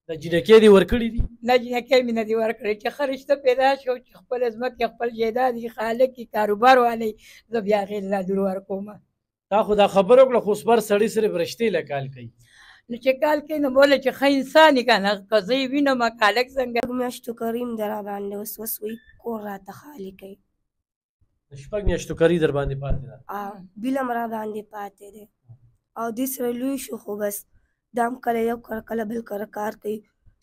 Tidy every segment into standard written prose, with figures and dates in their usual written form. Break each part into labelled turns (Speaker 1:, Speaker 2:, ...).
Speaker 1: د جنکۍ دې ورکړي دي؟
Speaker 2: نه جنکۍ مې نه دي ورکړې چې ښه رشته پیدا شو چې خپل ځمکې خپل جایداد یې خالق یې کاروبار والی زه بیا هغې له لور ورکوم.
Speaker 1: تا خو دا خبره وکړه خو اوس بر سړي صرف رشتې له کال کوي.
Speaker 2: نو چې کال کوي نو بوله چې ښه انسان یې که نه که زه یې وینم خالق څنګه
Speaker 3: میاشتو کریم در باندې اوس وی کور راته خالي کوي.
Speaker 1: د شپږ میاشتو کري در باندې پاتې ده؟
Speaker 3: بیلم را باندې پاتې دی او دې سره لوی شو خو بس دام کله یو کله بل کار کوي،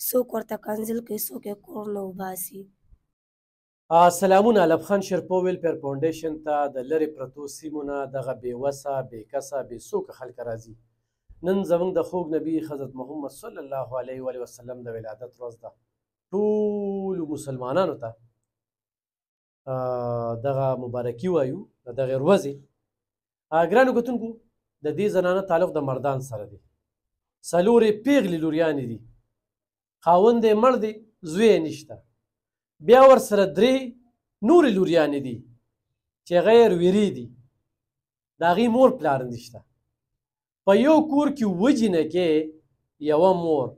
Speaker 3: څوک ورته کنځل کوي، څوک یې کور نه وباسي.
Speaker 1: سلامونه علب خان شرپو ویلفیر فاونډیشن ته د لرې پرتو سیمو نه دغه بېوسه بېکسه بېڅوکه خلک راځي. نن زموږ د خوږ نبي حضرت محمد صلی الله علیه و وسلم د ولادت ورځ ده. ټولو مسلمانانو ته دغه مبارکي وایو د دغې ورځې. ګرانو کتونکو د دې زنانه تعلق د مردان سره دی. څلورې پیغلې لوریانې دي، خاوند یې مړ دی، زوی یې نشته. بیا ورسره درې نورې لوریانې دي چې هغه یې رویرې دي، د هغې مور پلار نشته. په یو کور کې اووه جینکې یوه مور.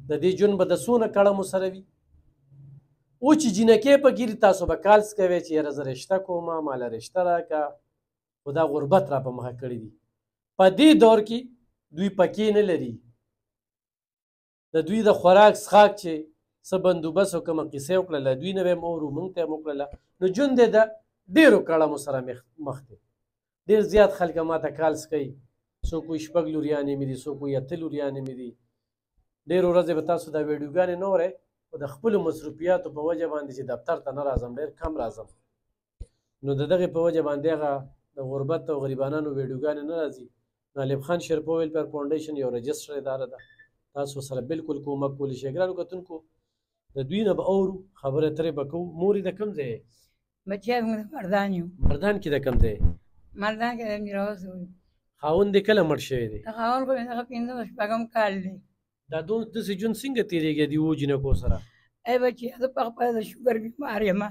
Speaker 1: د دې ژوند به د څونه کړمو سره وي. او چې جینکې پکې دي تاسو به کالس کوئ چې یاره زه رشته کومه ماله رشته راکړه، خو دا غربت را په مخه کړي دي. په دې دور کې دوی پکې نه لري. د دوی د خوراک څښاک چې څه بندوبست او کومه قصې وکړله دوی نه به یې اورو، موږ ته یې وکړله. نو ژوند یې د ډېرو کړمو سره مخ دی. ډېر زیات خلک ماته کالس کوي، څوک وایي شپږ لوریانې مې دي، څوک وایي اته لوریانې مې دي. ډېرو ورځې به تاسو دا ویډیوګانې نه اورئ، خو د خپلو مصروفیاتو په وجه باندې چې دفتر ته نه راځم، ډېر کم راځم، نو د دغې په وجه باندې هغه د غربت او غریبانانو ویډیوګانې نه راځي. نو علب خان شرپو ویلفیر فاونډیشن یو رجسټر اداره ده، تاسو سره بالکل کومک کولی شئ. ګرانو کتونکو د دوی نه به اورو، خبرې اترې به کوو. مور یې د کوم ځای یې؟
Speaker 2: بچیان موږ د مردان یو.
Speaker 1: مردان کې د کوم ځای؟
Speaker 2: مردان کې د میراوس وایي.
Speaker 1: خاوند دې کله مړ شوی دی؟
Speaker 2: د خاوند خو دغه پنځه شپږم کال دی.
Speaker 1: دا داسې ژوند څنګه تېرېږي د اوو جینکو سره؟
Speaker 2: ای بچي زه په خپله د شوګر بیمار یم،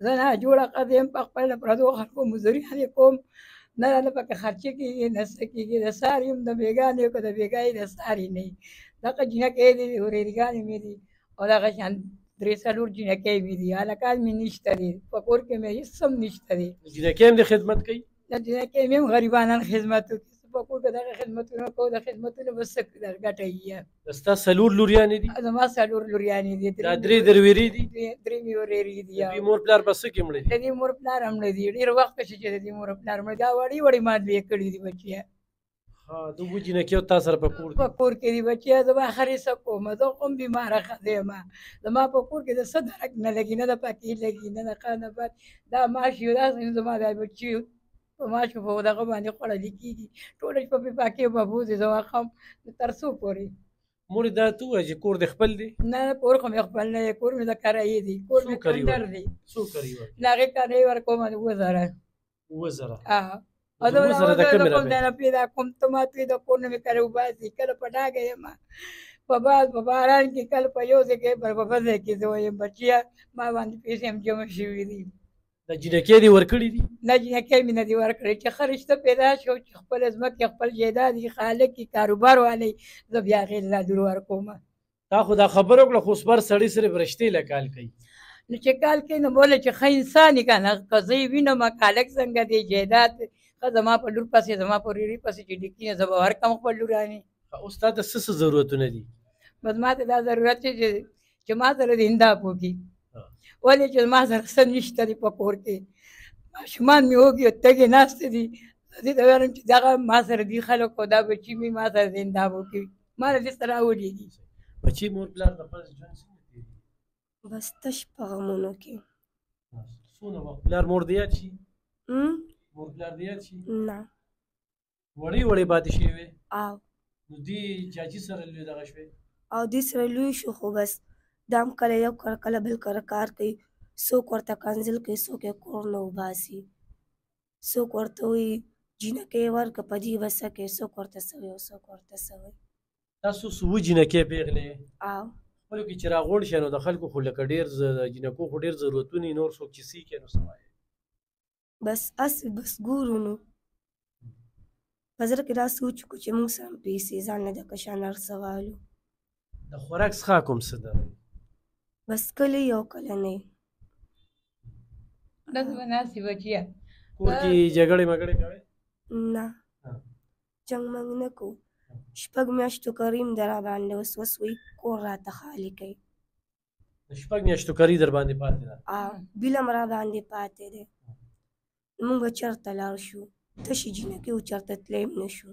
Speaker 2: زه ناجوړه ښځه یم، په خپله د پردو خلکو مزدوري کوم، نه رانه پکې خرچې کېږي نه څه کېږي. د سار یم د بېګانې یو که د بېګا یې د سار یې نه وي. دغه جینکۍ دي ورېرګانې مې دي او دغه شان درې څلور جینکۍ مې دي، هلکان مې نشته دي، په کور کې مې هېڅ هم نشته دي.
Speaker 1: جینکۍ هم دې خدمت کوي؟
Speaker 2: د جینکۍ مې هم غریبانان خدمت وکړي، په کور کې دغه خدمتونه کوو، د خدمتونو به څه ګټه وي.
Speaker 1: ستا څلور لوریانې دي؟
Speaker 2: زما څلور لوریانې دي.
Speaker 1: دا درې درویرې دي؟
Speaker 2: درې مې ورېرې دي.
Speaker 1: د دوی مور پلار به څه کې مړه دي؟
Speaker 2: د دې مور پلار هم مړه دي، ډېر وخت شي چې د دې مور پلار مړه دي. دا وړې وړې ما دوی کړي دي بچیه.
Speaker 1: د اووه جینکې تا سره په کور
Speaker 2: په کور کې دي بچیه. زه به آخر یې څه کوم، زه خو هم بیماره ښځه یم، زما په کور کې د څه درک نه لګي، نه د پکې لګي نه د ښه نه بد. دا ماش یو داسې زما دا بچي په ماشو په دغه باندې خوړلي کېږي، ټوله شپه پې پاکې اوبه بوځي، زه واخم تر څو پورې.
Speaker 1: مورې دا ته ووایه چې کور دې خپل دی؟
Speaker 2: نه کور خو مې خپل نه دی، کور مې د کرایې دی، کور مې کندر دی.
Speaker 1: څو کرایې ورکوې؟
Speaker 2: د هغې کرایې ورکوم 2000.
Speaker 1: 2000؟
Speaker 2: او زه کوم ځای نه پیدا کوم، ته ما ته د کور نه مې کله وباسي، کله په ډاګه یم، په باد په باران کې، کله په یو ځای کې په بل ځای کې. زه وایم بچیه ما باندې پیسې هم جمع شوي دي.
Speaker 1: د جینکۍ دې ورکړي دي؟
Speaker 2: نه جینکۍ مې نه دي ورکړې چې ښه رشته پیدا شو چې خپل ځمکې خپل جایداد یې خالق یې کاروبار والی زه بیا هغې له لور ورکوم.
Speaker 1: تا خو دا خبره وکړه خو اوس بر سړي صرف رشتې له کال کوي.
Speaker 2: نو چې کال کوي نو بوله چې ښه انسان یې که نه که زه یې وینم خالق څنګه دی جایداد ښه زما په لور پسې زما په ورېرې پسې چې ډېکي زه به ورکړم خپل لورانې.
Speaker 1: اوس تا ته څه څه ضرورتونه دي؟
Speaker 2: بس ما ته دا ضرورت دی چې ما سره د انصاف وکړي، ولې چې ما سره څه نشته دی په کور کې. ماشومان مې وږي تږي ناستې دي، زه دې ته وایم چې دغه ما سره دي خلکو دا بچي مې ما سره د انصاف وکړي، ما له دې سره راولېږي.
Speaker 1: بچي مور پلار د خپل ژوند څنګه تېرېږي؟
Speaker 3: بس تش په غمونو کې.
Speaker 1: څونه وخت پلار مور دې یاد شي؟ مور پلار دې یاد شي؟
Speaker 3: نه.
Speaker 1: وړې وړې پاتې شوې وې؟ نو دې چاچي سره لوی دغه شوې؟
Speaker 3: او دې سره لوی شو خو بس دام کله یو کله بل کار کوي، څوک ورته کنځل کوي، څوک یې کور نه وباسي، څوک ورته وایي جینکۍ ورکړه په دې به څه کوې، څوک ورته څه وایي او څوک ورته څه وایي.
Speaker 1: تاسو اوس اووه جینکۍ پېغلې خپلو کې چې راغونډ شئ نو د خلکو خو لکه ډېر جینکو خو ډېر ضرورتونه نور څوک چې څه کوي نو څه وایي؟
Speaker 3: بس هسې بس ګورو نو په زړه کې دا سوچ وکړو چې موږ سره پیسې ځان له د کشان هر څه والو.
Speaker 1: د خوراک څخه کوم څه ده
Speaker 3: بس کله یو کله نه
Speaker 2: داسې به ناستې بچیه
Speaker 1: کور کې جګړې مګړې کوئ
Speaker 3: نه جنګ منګ نه کوو 6 میاشتو کریم در باندې وسوس وي کور راته خالي کوي
Speaker 1: د 6 میاشتو کری در باندې پاتې ده
Speaker 3: بیلم را باندې پاتې دی موږ به چېرته لاړ شو تشې جینکې و چېرته تلی هم نه شو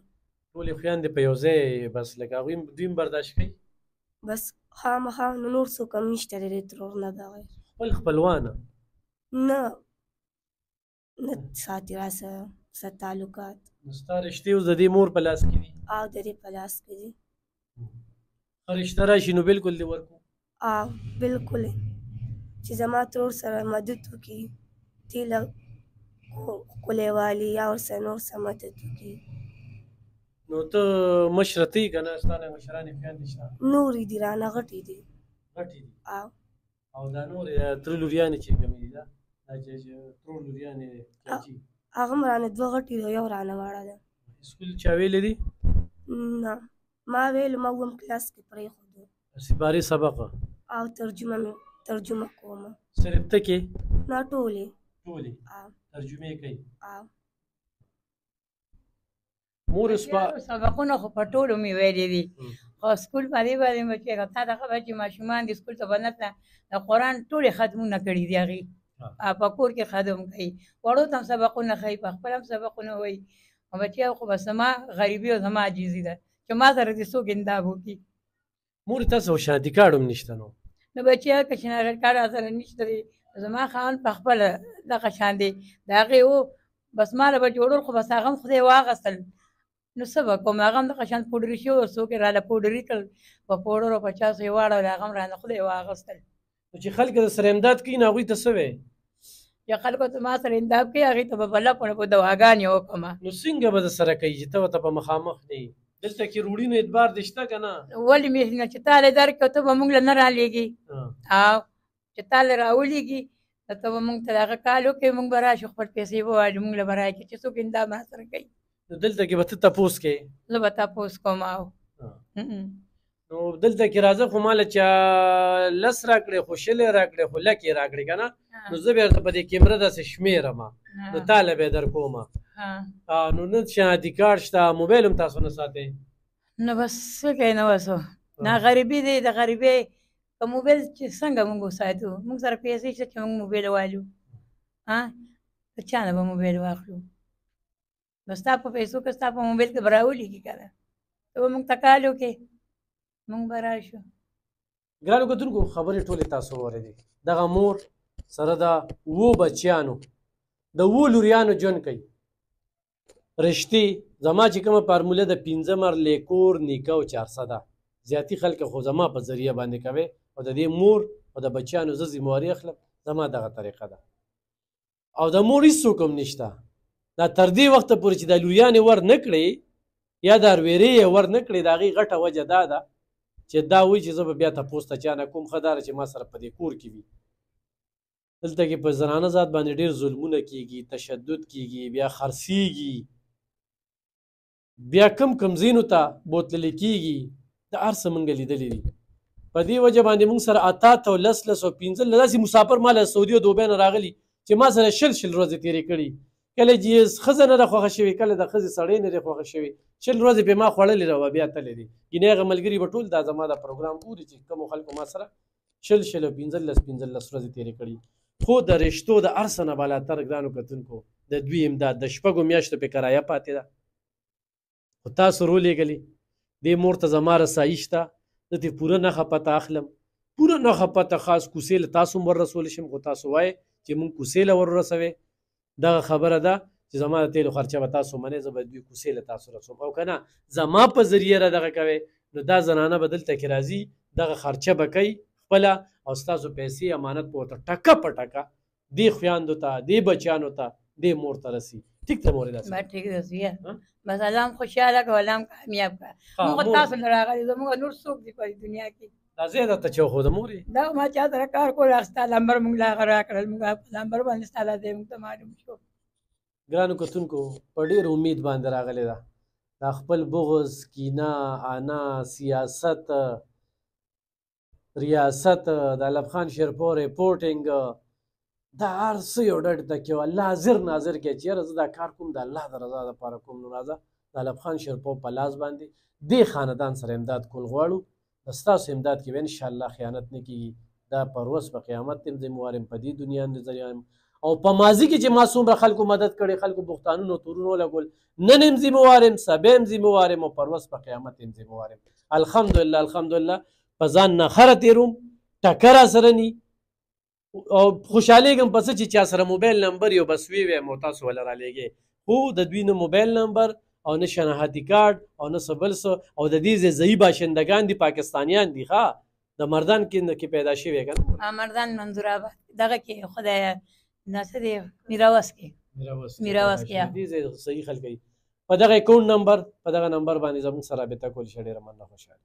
Speaker 1: ټولې خویندې په یو ځای بس لکه هغوی دوی هم برداشت کوي
Speaker 3: بس خامخا نو نور څوک هم نشته دی د ترور نه بغیر
Speaker 1: خپل خپلوانه
Speaker 3: نه نه ساتي راسره څه تعلقات
Speaker 1: نو ستا رشتې اوس د دې مور په لاس کې دي
Speaker 3: او د دې په لاس کې دي
Speaker 1: ښه رشته راشي نو بلکل دې ورکو
Speaker 3: او بلکل چې زما ترور سره مدد وکړي تیله ښکلی والي یا ورسره نور څه مدد وکړي
Speaker 1: نو ته مشره ته یې که نه ستا نه مشرانې خویندې شته
Speaker 3: نورې دي رانه غټې دي
Speaker 1: غټې دي
Speaker 3: او
Speaker 1: او دا نورې تره لوریانې چې کومې دي دا چې ترور لوریانې چاچي
Speaker 3: هغه هم رانه 2 غټې دي یو رانه واړه ده
Speaker 1: سکول چا ویلی دي
Speaker 3: نه ما ویل ما اووم کلاس کې پرېښودو
Speaker 1: سپارې سبق
Speaker 3: او ترجمه کومه
Speaker 1: صرف ته کې
Speaker 3: نه ټولې
Speaker 1: ټولې ترجمې کوي
Speaker 3: او
Speaker 1: مور
Speaker 2: سبقونه خو په ټولو مې ویلي دي خو سکول په دې باندې مې چې تا دغه به چې ماشومان دي سکول ته به نه تله د قرآن ټولې ختمونه کړي دي هغې په کور کې ختم کوي وړو ته هم سبقونه ښایي په خپله هم سبقونه وایي او بچیا خو بس زما غریبي او زما عجیزي ده چې ما سره دې څوک انداب وکړي
Speaker 1: مور تاسو شناختی کارډ هم نشته نو
Speaker 2: نو بچیا که شناخت کارډ راسره نشته دی زما خاوند په خپله دغه شان دی د هغې و بس ماله به جوړول خو بس هغه هم خدای واغستل نو څه به کوم هغه هم دغه شان پوډري شو څوک یې راله پوډري کړل په پوډرو 50 یې واړول هغه هم رانه خدای واغستل
Speaker 1: نو چې خلک د سره امداد کوي نو هغوی ته څه وایي
Speaker 2: چې خلکو ته ما سره امداد کوي هغې ته به بله په دواګانې وکړمه
Speaker 1: نو څنګه به د سره کوي چې ته ورته په مخامخ نه یې دلته کې روړي نو اعتبار دې شته که نه
Speaker 2: ولې مې نه چې تا له درکړو ته به مونږ له نه رالېږي او چې تا له راولېږي ته به مونږ ته دغه کال وکړې مونږ به راشو خپل پیسې به واجو مونږ له به راکړي چې څوک امداد ما سره کوي
Speaker 1: نو دلته کې به ته تپوس کوې
Speaker 2: زه به تپوس کوم او
Speaker 1: نو دلته کې راځه خو ماله چا 10 راکړې خو 20 راکړې خو 100 راکړې که نه نو زه بیا په دې کیمره داسې شمېرم نو تا له به یې در کومه نو نه شناختی کارډ شته موبایل هم تاسو نه ساتئ
Speaker 2: نو بس څه کوې نو بس نه غریبي دی د غریبۍ که موبایل چې څنګه مونږ وساتو مونږ سره پیسې شته چې مونږ موبایل والو د چا نه به موبایل واخلو نو ستا په پیسو که ستا په موبایل کې به راولېږي که نه ته به مونږ ته کال وکړې مونږ به راشو
Speaker 1: ګرانو کتونکو خبرې ټولې تاسو واورېدې دغه مور سره د 7 بچیانو د 7 لوریانو ژوند کوي رشتې زما چې کومه فارموله د 15 مرلې کور نیکه او 400 ده زیاتي خلک خو زما په ذریعه باندې کوي او د دې مور او د بچیانو زه ذمهواري اخلم زما دغه طریقه ده او د مور هېڅوک هم نشته دا تر دې وخته پورې چې دا لویانې ور نه کړې یا دا رویرې یې ور نه کړې د هغې غټه وجه دا ده چې دا وایي چې زه به بیا تپوس ته چا نه کوم ښه دا چې ما سره په دې کور کې وي دلته کې په زنانه ذات باندې ډېر ظلمونه کېږي تشدد کېږي بیا خرڅېږي بیا کم ځایونو ته بوتللی کېږي دا هر څه موږ لیدلي دي په دې وجه باندې موږ سره 8 او 10 او 15 داسې مسافر ما له سعودي او دوبۍ نه راغلي چې ما سره 10 ورځې تېرې کړي کله چې ښځه نه ده خوښه شوې کله د ښځې سړی نه دی خوښه شوې 10 ورځې پې ما خوړلې ده بیا تللی دي ګینې هغه ملګري به ټول دا زما د پروګرام ګوري چې کومو خلکو ما سره 10 او 15 ورځې تېرې کړي خو د رشتو د هر څه نه بالاتر ګرانو کتونکو د دوی امداد د 6 میاشتو پې کرایه پاتې ده خو تاسو رولېږلې دې مور ته زما رسایي شته زه ترې پوره نښه پته اخلم پوره نښه پته خاص کوڅې له تاسو هم وررسولی شم خو تاسو وایئ چې مونږ کوڅې له وررسوئ دغه خبره ده چې زما د تیلو خرچه به تاسو منئ زه به دوی کوڅې له تاسو رسوم او که نه زما په ذریعه را دغه کوئ نو دا زنانه به دلته کې راځي دغه خرچه به کوي خپله او ستاسو پیسې امانت به ورته ټکه په ټکه دې خویندو ته دې بچیانو ته دې مور ته رسي ټیک ته مورې داسې
Speaker 2: ټیک ده زویه بس الله هم خوشحاله کړه الله هم کامیاب کړه موږ تاسو نه راغلي زموږ نور څوک دي په دنیا کې
Speaker 1: دا ځای درته چوخو د مورې
Speaker 2: دا ما چا سره کار کول ستا نمبر موږ له هغه راکړل موږ په نمبر باندې ستا له ځای موږ ته معلوم شو
Speaker 1: ګرانو کتونکو په ډېر امید باندې راغلی ده دا خپل بغض کینه انا سیاست ریاست د علب خان شیرپور ریپورټینګ دا هر څه یو ډډ ته کې الله حاضر ناظر کې چې یاره زه دا کار کوم د الله د رضا دپاره کوم نو راځه د علب خان شیرپور په لاس باندې دې خاندان سره امداد کول غواړو د ستاسو امداد کې به انشاءالله خیانت نه کېږي دا پروس په قیامت یم ذموار یم په دې دنیا نظریه یم او په ماضي کې چې ما څومره خلکو مدد کړی خلکو بختانونو تورونو ولګول نن یم ذموار یم سبا یم ذموار یم او پروس په قیامت یم ذموار یم الحمدلله الحمدلله په ځان نه خره تېروم ټکر راسره ني او خوشحالېږم په څه چې چا سره موبایل نمبر یو بس ویم او تاسو وله رالیږئ خو د دوی نه موبایل نمبر او نه شناختی کارت او نه څه بل څه او د دې ځایي باشندګان دي پاکستانیان دي ښه د مردان کې پیدا شوي که نه
Speaker 2: مردان منظور آباد دغه کې خدای نه څه دی میراوس کې
Speaker 1: دې ځای صحیح خلک په دغه اکاونټ نمبر په دغه نمبر باندې زموږ سره رابطه کول ښه ډېره مننه خوشحاله